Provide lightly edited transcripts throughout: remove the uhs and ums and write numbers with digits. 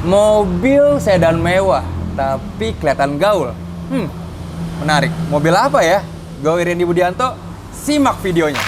Mobil sedan mewah, tapi kelihatan gaul. Menarik. Mobil apa ya? Gue Randy Budianto, simak videonya.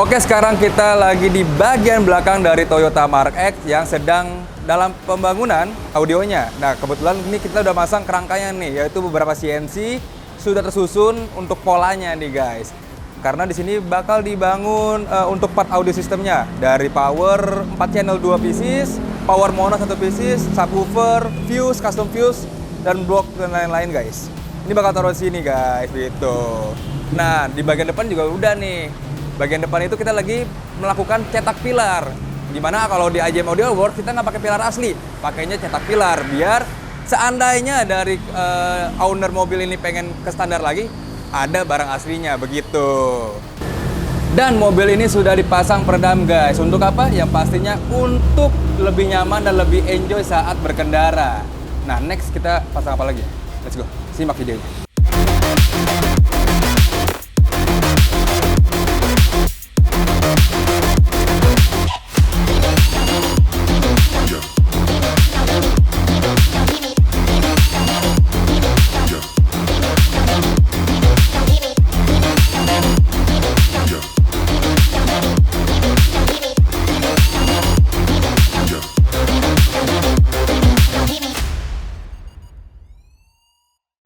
Oke, sekarang kita lagi di bagian belakang dari Toyota Mark X yang sedang dalam pembangunan audionya. Nah, kebetulan ini kita udah masang kerangkanya nih, yaitu beberapa CNC sudah tersusun untuk polanya nih guys. Karena di sini bakal dibangun untuk part audio sistemnya dari power 4 channel 2 pieces, power mono 1 pieces, subwoofer, fuse, custom fuse, dan blok dan lain-lain guys. Ini bakal taruh di sini guys, gitu. Nah, di bagian depan juga udah nih. Bagian depan itu kita lagi melakukan cetak pilar. Dimana kalau di AJM Audio Works kita nggak pakai pilar asli, pakainya cetak pilar biar seandainya dari owner mobil ini pengen ke standar lagi, ada barang aslinya begitu. Dan mobil ini sudah dipasang peredam guys. Untuk apa? Yang pastinya untuk lebih nyaman dan lebih enjoy saat berkendara. Nah, next kita pasang apa lagi? Let's go, simak videonya.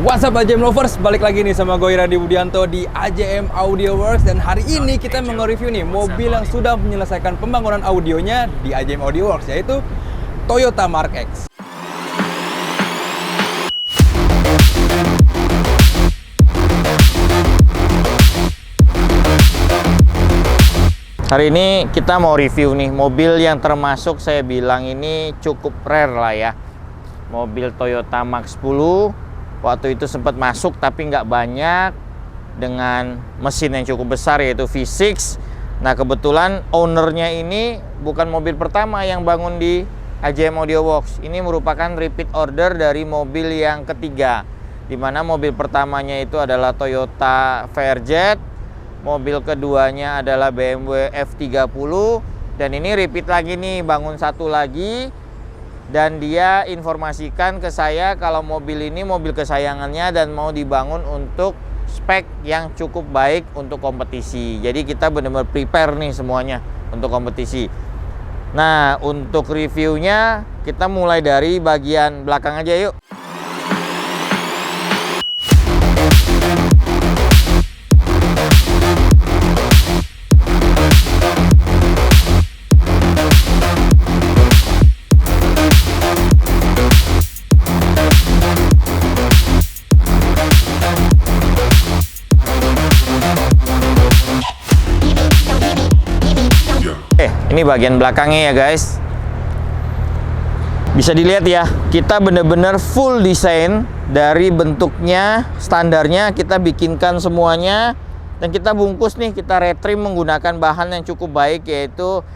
What's up AJM Lovers, balik lagi nih sama gue Randy Budianto di AJM Audio Works. Dan hari ini kita nge-review nih mobil yang sudah menyelesaikan pembangunan audionya di AJM Audio Works, yaitu Toyota Mark X. Hari ini kita mau review nih mobil yang termasuk saya bilang ini cukup rare lah ya. Mobil Toyota Mark 10. Waktu itu sempat masuk tapi nggak banyak, dengan mesin yang cukup besar yaitu V6. Nah, kebetulan ownernya ini bukan mobil pertama yang bangun di AJM Audio Works. Ini merupakan repeat order dari mobil yang ketiga, dimana mobil pertamanya itu adalah Toyota VRZ, mobil keduanya adalah BMW F30, dan ini repeat lagi nih, bangun satu lagi. Dan dia informasikan ke saya kalau mobil ini mobil kesayangannya dan mau dibangun untuk spek yang cukup baik untuk kompetisi. Jadi kita benar-benar prepare nih semuanya untuk kompetisi. Nah, untuk reviewnya kita mulai dari bagian belakang aja yuk. Ini bagian belakangnya ya guys. Bisa dilihat ya, kita bener-bener full desain dari bentuknya, standarnya kita bikinkan semuanya. Dan kita bungkus nih, kita retrim menggunakan bahan yang cukup baik, yaitu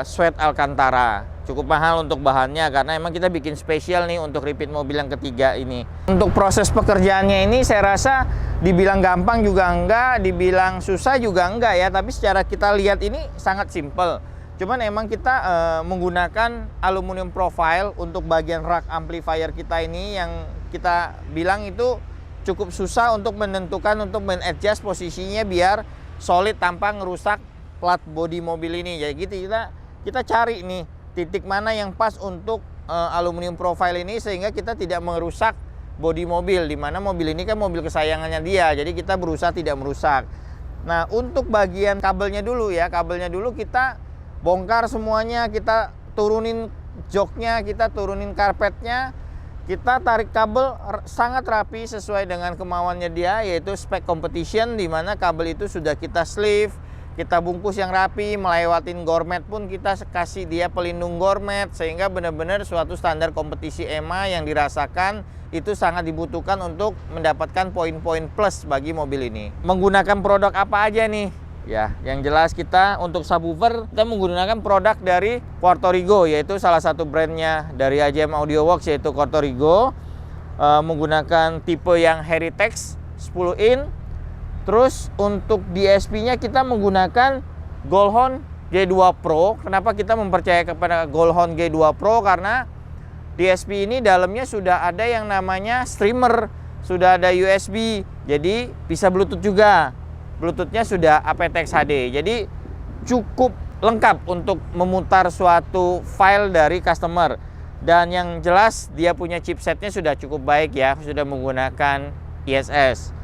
suede Alcantara. Cukup mahal untuk bahannya karena emang kita bikin spesial nih untuk repeat mobil yang ketiga ini. Untuk proses pekerjaannya ini saya rasa dibilang gampang juga enggak, dibilang susah juga enggak ya. Tapi secara kita lihat ini sangat simple. Cuman emang kita menggunakan aluminium profile untuk bagian rak amplifier kita ini yang kita bilang itu cukup susah untuk menentukan, untuk men-adjust posisinya biar solid tanpa ngerusak plat bodi mobil ini. Jadi gitu kita cari nih titik mana yang pas untuk aluminium profile ini sehingga kita tidak merusak bodi mobil, dimana mobil ini kan mobil kesayangannya dia, jadi kita berusaha tidak merusak. Nah, untuk bagian kabelnya dulu ya, kabelnya dulu kita bongkar semuanya, kita turunin joknya, kita turunin karpetnya, Kita tarik kabel sangat rapi sesuai dengan kemauannya dia, yaitu spek competition, di mana kabel itu sudah kita sleeve, kita bungkus yang rapi, melewatin gourmet pun kita kasih dia pelindung gourmet, sehingga benar-benar suatu standar kompetisi EMA yang dirasakan itu sangat dibutuhkan untuk mendapatkan poin-poin plus bagi mobil ini. Menggunakan produk apa aja nih? Ya, yang jelas kita untuk subwoofer kita menggunakan produk dari Quarto Rigo, yaitu salah satu brandnya dari AJM Audio Works, yaitu Quarto Rigo. Menggunakan tipe yang Heritage 10 in. Terus untuk DSP-nya kita menggunakan Goldhorn G2 Pro. Kenapa kita mempercayai kepada Goldhorn G2 Pro? Karena DSP ini dalamnya sudah ada yang namanya streamer, sudah ada USB, jadi bisa Bluetooth juga. Bluetoothnya sudah aptX HD, jadi cukup lengkap untuk memutar suatu file dari customer. Dan yang jelas dia punya chipsetnya sudah cukup baik ya, sudah menggunakan ISS.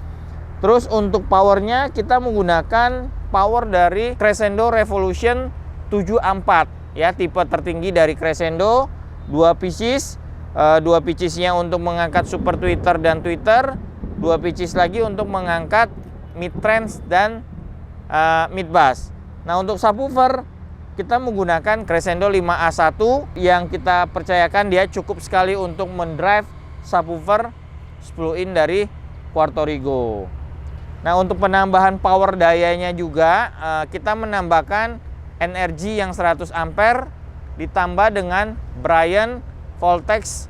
Terus untuk powernya kita menggunakan power dari Crescendo Revolution 7A4 ya, tipe tertinggi dari Crescendo, 2 pieces, 2 piecesnya untuk mengangkat super tweeter dan tweeter, 2 pieces lagi untuk mengangkat mid range dan mid bass. Nah, untuk subwoofer kita menggunakan Crescendo 5A1 yang kita percayakan dia cukup sekali untuk mendrive subwoofer 10 in dari Quarto Rigo. Nah, untuk penambahan power dayanya juga kita menambahkan energi yang 100 ampere ditambah dengan Brian Voltex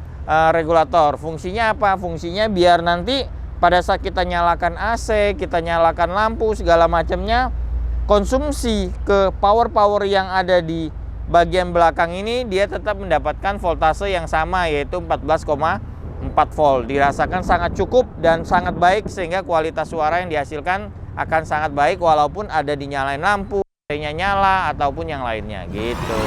regulator. Fungsinya apa? Fungsinya biar nanti pada saat kita nyalakan AC, kita nyalakan lampu, segala macamnya, konsumsi ke power-power yang ada di bagian belakang ini, dia tetap mendapatkan voltase yang sama, yaitu 14,4 volt. Dirasakan sangat cukup dan sangat baik, sehingga kualitas suara yang dihasilkan akan sangat baik, walaupun ada dinyalain lampu, nya nyala, ataupun yang lainnya, gitu.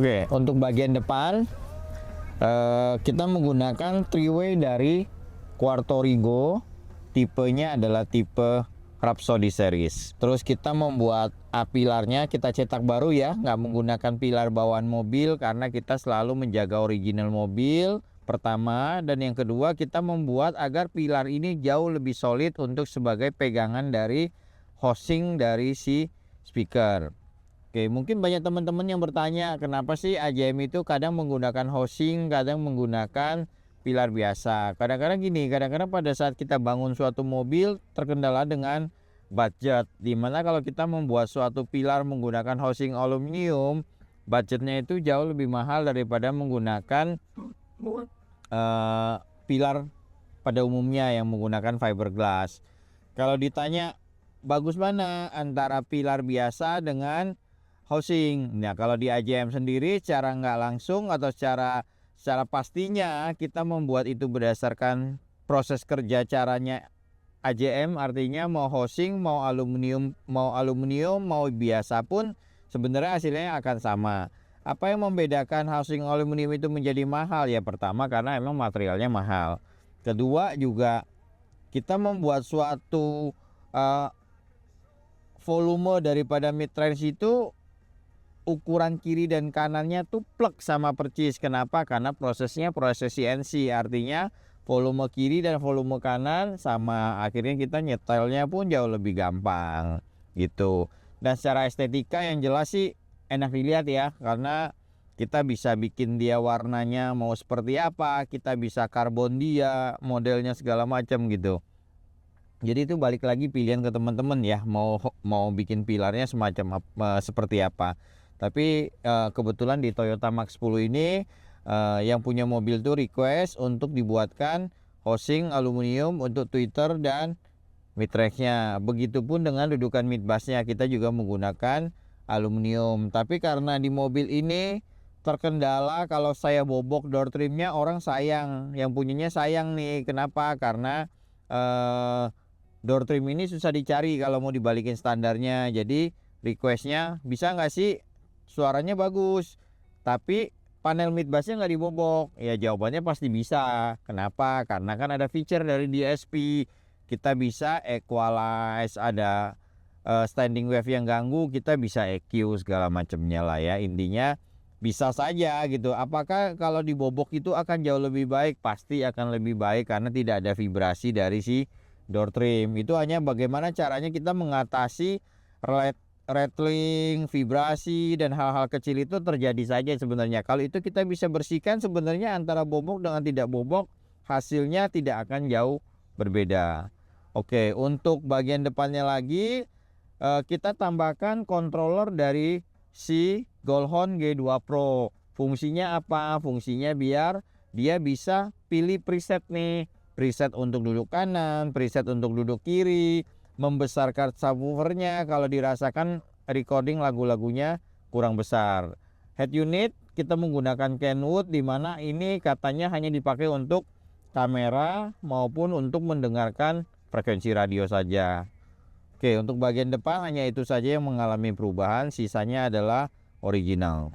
Oke, untuk bagian depan kita menggunakan 3-way dari Quarto Rigo. Tipenya adalah tipe Rhapsody series. Terus kita membuat pilarnya kita cetak baru ya, nggak menggunakan pilar bawaan mobil karena kita selalu menjaga original mobil. Pertama, dan yang kedua kita membuat agar pilar ini jauh lebih solid untuk sebagai pegangan dari housing dari si speaker. Oke, mungkin banyak teman-teman yang bertanya kenapa sih AJM itu kadang menggunakan housing, kadang menggunakan pilar biasa. Kadang-kadang gini, kadang-kadang pada saat kita bangun suatu mobil terkendala dengan budget. Dimana kalau kita membuat suatu pilar menggunakan housing aluminium, budgetnya itu jauh lebih mahal daripada menggunakan pilar pada umumnya yang menggunakan fiberglass. Kalau ditanya bagus mana antara pilar biasa dengan housing. Nah, kalau di AJM sendiri secara nggak langsung atau secara pastinya kita membuat itu berdasarkan proses kerja caranya AJM, artinya mau housing, mau aluminium, mau biasa pun sebenarnya hasilnya akan sama. Apa yang membedakan housing aluminium itu menjadi mahal? Ya pertama karena emang materialnya mahal. Kedua juga kita membuat suatu volume daripada mid range itu ukuran kiri dan kanannya tuh plek sama percis. Kenapa? Karena prosesnya proses CNC, artinya volume kiri dan volume kanan sama, akhirnya kita nyetelnya pun jauh lebih gampang gitu. Dan secara estetika yang jelas sih enak dilihat ya, karena kita bisa bikin dia warnanya mau seperti apa, kita bisa karbon dia, modelnya segala macam gitu. Jadi itu balik lagi pilihan ke teman-teman ya, mau bikin pilarnya semacam seperti apa. Tapi kebetulan di Toyota Max 10 ini yang punya mobil tuh request untuk dibuatkan housing aluminium untuk tweeter dan mid range-nya. Begitupun dengan dudukan mid bass-nya kita juga menggunakan aluminium. Tapi karena di mobil ini terkendala kalau saya bobok door trimnya, orang sayang, yang punyanya sayang nih. Kenapa? Karena door trim ini susah dicari kalau mau dibalikin standarnya. Jadi requestnya bisa nggak sih suaranya bagus tapi panel mid bassnya nggak dibobok? Ya jawabannya pasti bisa. Kenapa? Karena kan ada feature dari DSP, kita bisa equalize, ada standing wave yang ganggu, kita bisa EQ segala macamnya lah ya. Intinya bisa saja gitu. Apakah kalau dibobok itu akan jauh lebih baik? Pasti akan lebih baik karena tidak ada vibrasi dari si door trim. Itu hanya bagaimana caranya kita mengatasi rattling, vibrasi dan hal-hal kecil itu terjadi saja sebenarnya. Kalau itu kita bisa bersihkan, sebenarnya antara bobok dengan tidak bobok hasilnya tidak akan jauh berbeda. Oke, untuk bagian depannya lagi kita tambahkan controller dari si Goldhorn G2 Pro. Fungsinya apa? Fungsinya biar dia bisa pilih preset nih. Preset untuk duduk kanan, preset untuk duduk kiri, membesarkan subwoofernya kalau dirasakan recording lagu-lagunya kurang besar. Head unit kita menggunakan Kenwood, di mana ini katanya hanya dipakai untuk kamera maupun untuk mendengarkan frekuensi radio saja. Oke, untuk bagian depan hanya itu saja yang mengalami perubahan, sisanya adalah original.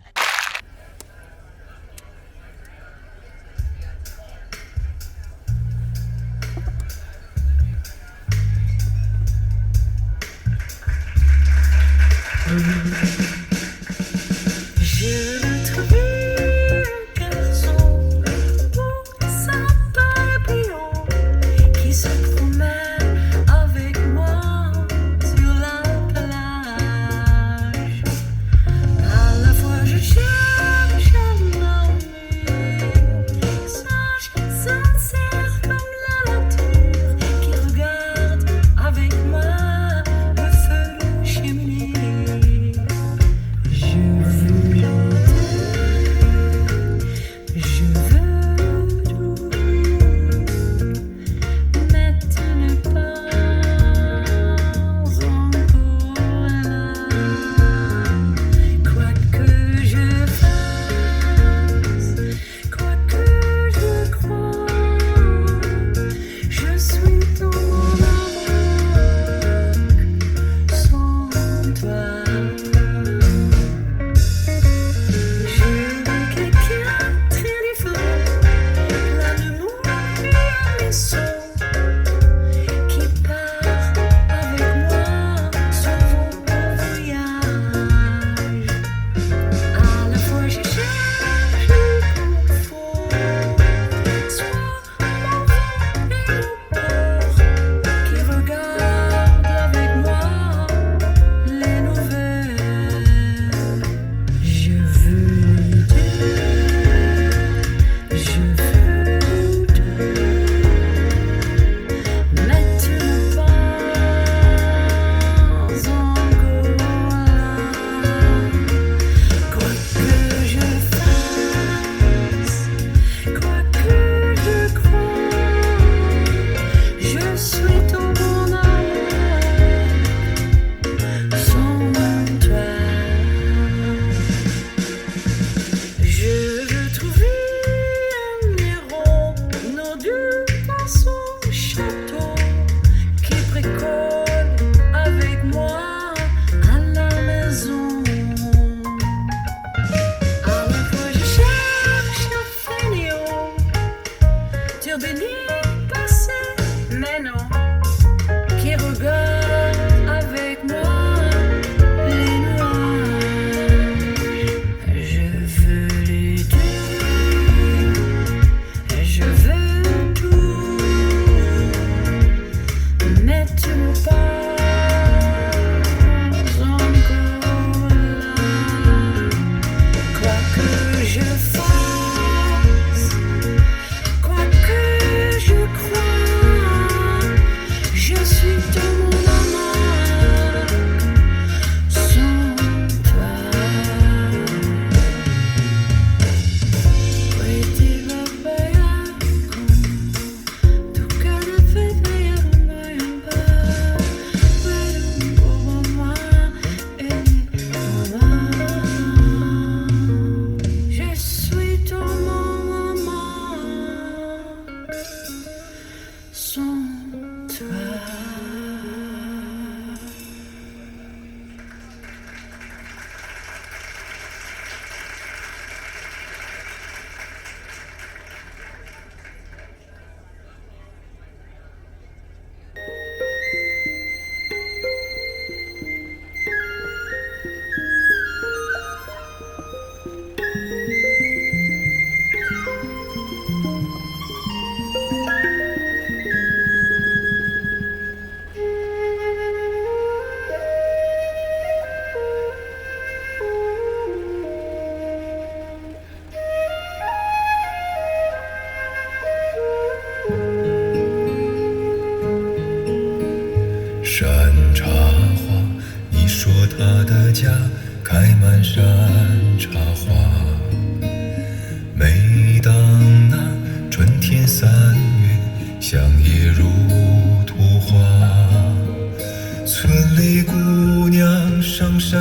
Je suis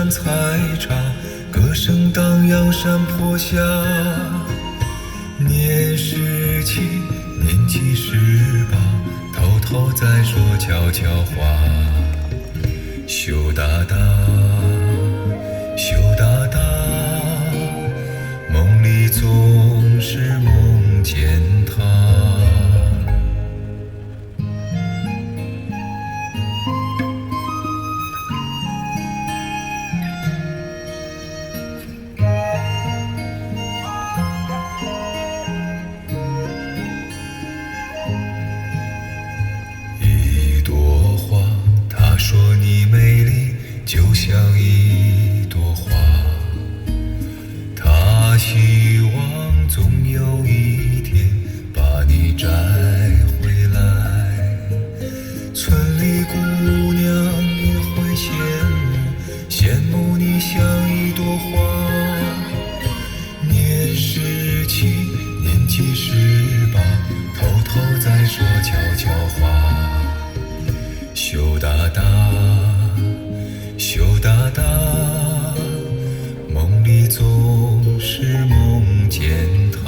山采茶，歌声荡漾山坡下。年17，年纪18，偷偷在说悄悄话。羞答答，羞答答，梦里总是梦见他。就像一朵花，他希望总有一天把你摘回来。村里姑娘也会羡慕你像一朵花。年17，年纪18，偷偷在说悄悄话。羞答答，羞答答，梦里总是梦见他。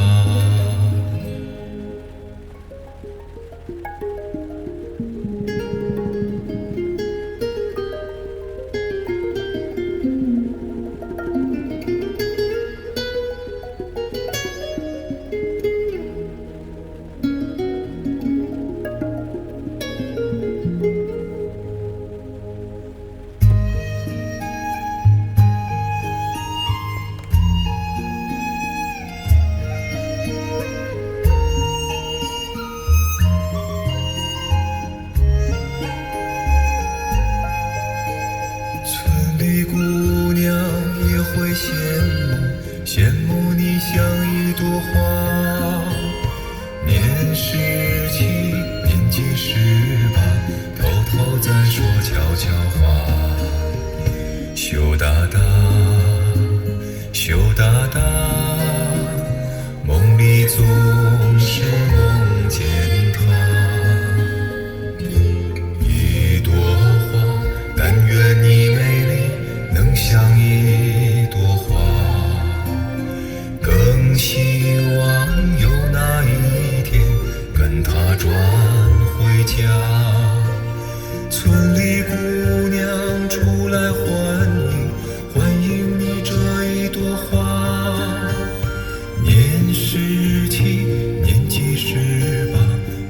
羡慕你像一朵花。年17，年纪18，偷偷在说悄悄话。羞答答，羞答答，梦里总是梦见他。一朵花，但愿你美丽，能像一朵花。更希望有那一天跟他转回家。村里姑娘出来欢迎你这一朵花。年17，年纪18，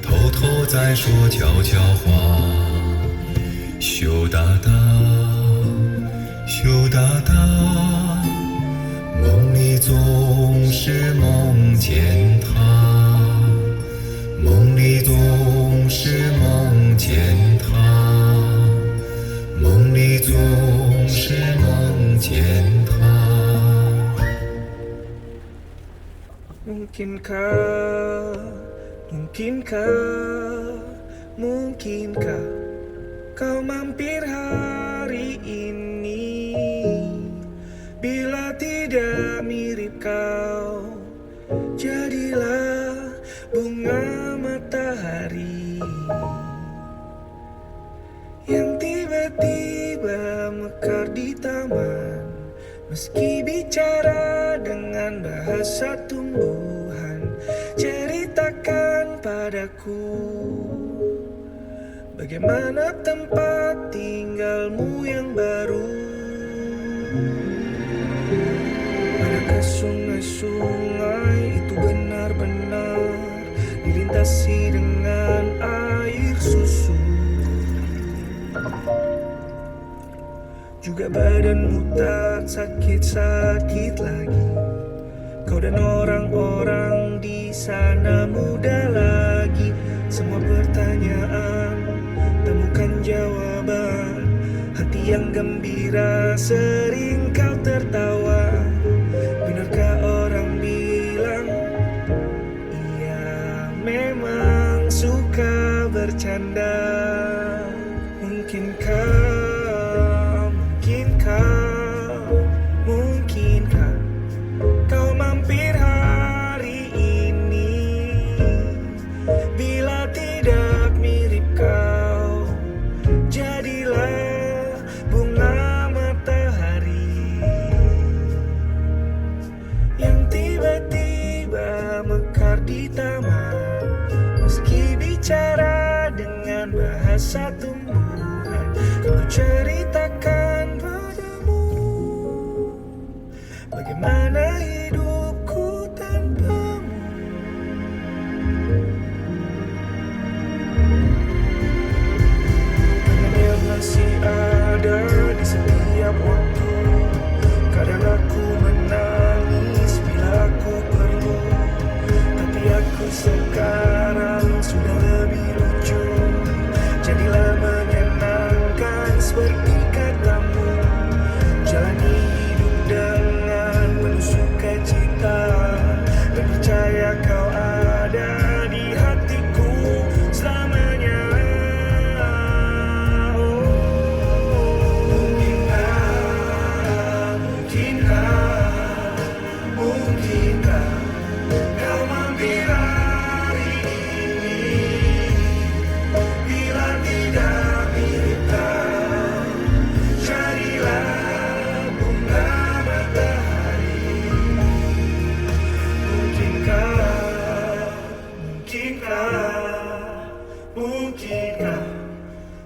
偷偷在说悄悄话。羞答答，羞答答，梦里总是梦见他，梦里总是梦见他，梦里总是梦见他。Mungkinkah kau mampir hari ini? Bila tidak mirip kau, jadilah bunga matahari yang tiba-tiba mekar di taman. Meski bicara dengan bahasa tumbuhan, ceritakan padaku bagaimana tempat tinggalmu yang baru. Adakah sungai-sungai itu benar-benar dilintasi dengan air susu? Juga badanmu tak sakit-sakit lagi. Kau dan orang-orang di sana muda lagi. Semua pertanyaan temukan jawaban. Hati yang gembira sering kau tertawa. Benarkah orang bilang ia memang suka bercanda? Mungkinkah kau mampir hari ini? Bila tidak mirip kau, jadilah bunga matahari rasa tumbuhan. Ku ceritakan padamu bagaimana hidupku tanpamu. Dia masih ada di setiap waktu. Kadang aku menangis bila aku perlu, tapi aku sekarang sudah lebih lucu. Jadilah menyenangkan seperti katamu. Jalani hidup dengan penuh sukacita, dan percaya kau ada di hatiku selamanya. Mungkinkah kau mampir hari ini, bila tidak mirip kau, jadilah bunga matahari. Mungkinkah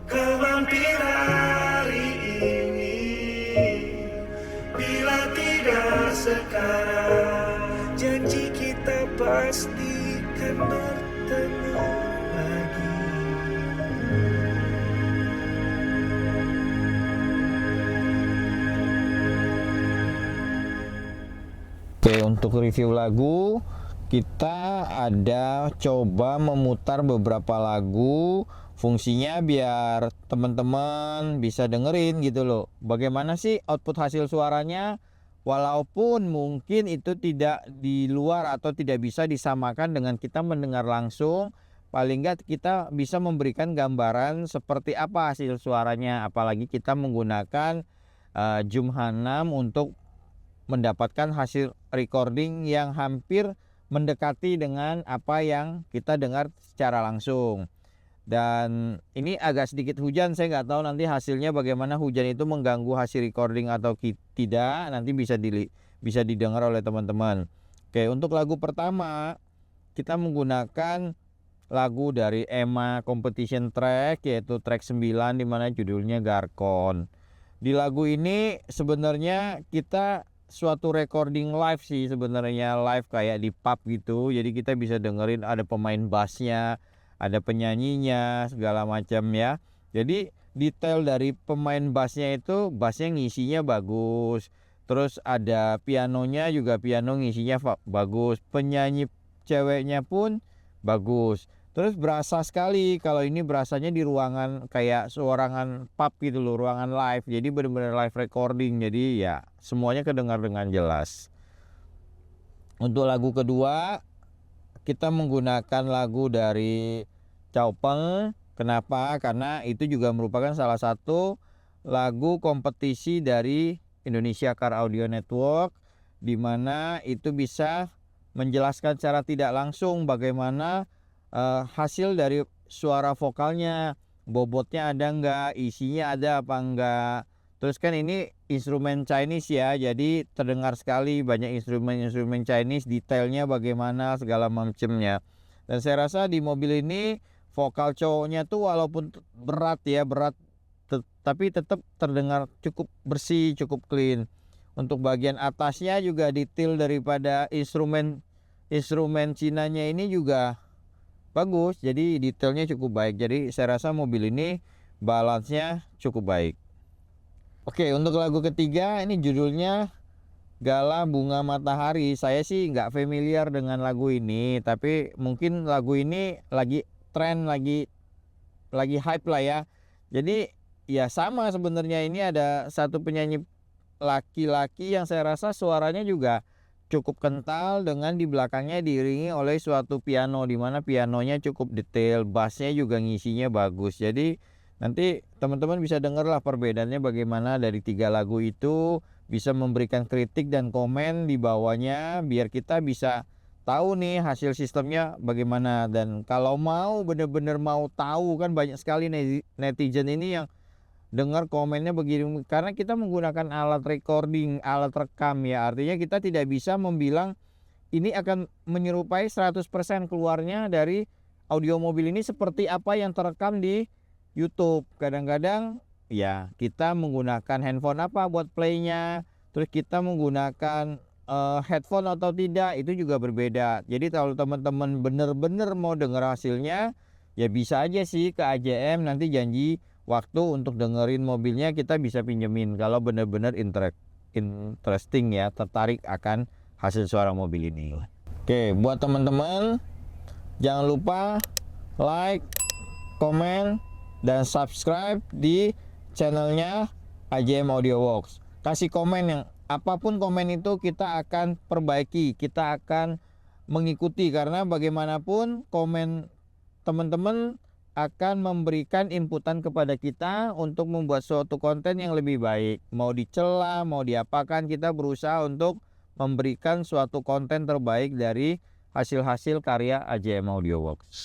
kau mampir hari ini, bila tidak sekarang, janji kita pasti kan bertemu lagi. Oke, untuk review lagu kita ada coba memutar beberapa lagu. Fungsinya biar teman-teman bisa dengerin gitu loh. Bagaimana sih output hasil suaranya? Walaupun mungkin itu tidak di luar atau tidak bisa disamakan dengan kita mendengar langsung, paling nggak kita bisa memberikan gambaran seperti apa hasil suaranya. Apalagi kita menggunakan Zoom H6 untuk mendapatkan hasil recording yang hampir mendekati dengan apa yang kita dengar secara langsung. Dan ini agak sedikit hujan, saya nggak tahu nanti hasilnya bagaimana, hujan itu mengganggu hasil recording atau tidak, nanti bisa didengar oleh teman-teman. Oke, untuk lagu pertama kita menggunakan lagu dari EMA Competition Track, yaitu track 9 dimana judulnya Garkon. Di lagu ini sebenarnya kita suatu recording live sih, sebenarnya live kayak di pub gitu, jadi kita bisa dengerin ada pemain bassnya, ada penyanyinya, segala macam ya. Jadi detail dari pemain bassnya itu, bassnya ngisinya bagus. Terus ada pianonya juga, piano ngisinya bagus. Penyanyi ceweknya pun bagus. Terus berasa sekali kalau ini berasanya di ruangan kayak ruangan pub gitu loh, ruangan live. Jadi benar-benar live recording. Jadi ya semuanya kedengar dengan jelas. Untuk lagu kedua kita menggunakan lagu dari Chaopeng. Kenapa? Karena itu juga merupakan salah satu lagu kompetisi dari Indonesia Car Audio Network, di mana itu bisa menjelaskan secara tidak langsung bagaimana hasil dari suara vokalnya, bobotnya ada enggak, isinya ada apa enggak. Terus kan ini instrumen Chinese ya, jadi terdengar sekali banyak instrumen Chinese, detailnya bagaimana segala macamnya. Dan saya rasa di mobil ini vokal cowoknya tuh walaupun berat, tapi tetap terdengar cukup bersih, cukup clean. Untuk bagian atasnya juga detail daripada instrumen Cinanya ini juga bagus, jadi detailnya cukup baik. Jadi saya rasa mobil ini balance-nya cukup baik. Oke, untuk lagu ketiga ini judulnya Gala Bunga Matahari. Saya sih nggak familiar dengan lagu ini, tapi mungkin lagu ini lagi tren, lagi hype lah ya. Jadi ya sama sebenarnya, ini ada satu penyanyi laki-laki yang saya rasa suaranya juga cukup kental dengan di belakangnya diiringi oleh suatu piano, di mana pianonya cukup detail, bassnya juga ngisinya bagus. Jadi nanti teman-teman bisa dengarlah perbedaannya bagaimana dari tiga lagu itu, bisa memberikan kritik dan komen di bawahnya biar kita bisa tahu nih hasil sistemnya bagaimana. Dan kalau mau benar-benar mau tahu, kan banyak sekali netizen ini yang dengar komennya begini, karena kita menggunakan alat recording, alat rekam ya, artinya kita tidak bisa membilang ini akan menyerupai 100% keluarnya dari audio mobil ini seperti apa yang terekam di YouTube. Kadang-kadang ya kita menggunakan handphone apa buat playnya, terus kita menggunakan headphone atau tidak, itu juga berbeda. Jadi kalau teman-teman bener-bener mau dengar hasilnya, ya bisa aja sih ke AJM, nanti janji waktu untuk dengerin mobilnya kita bisa pinjemin kalau bener-bener interesting ya, tertarik akan hasil suara mobil ini. Oke, buat teman-teman jangan lupa like, komen, dan subscribe di channelnya AJM Audio Works. Kasih komen, yang apapun komen itu kita akan perbaiki, kita akan mengikuti, karena bagaimanapun komen teman-teman akan memberikan inputan kepada kita untuk membuat suatu konten yang lebih baik. Mau dicela, mau diapakan, kita berusaha untuk memberikan suatu konten terbaik dari hasil-hasil karya AJM Audio Works.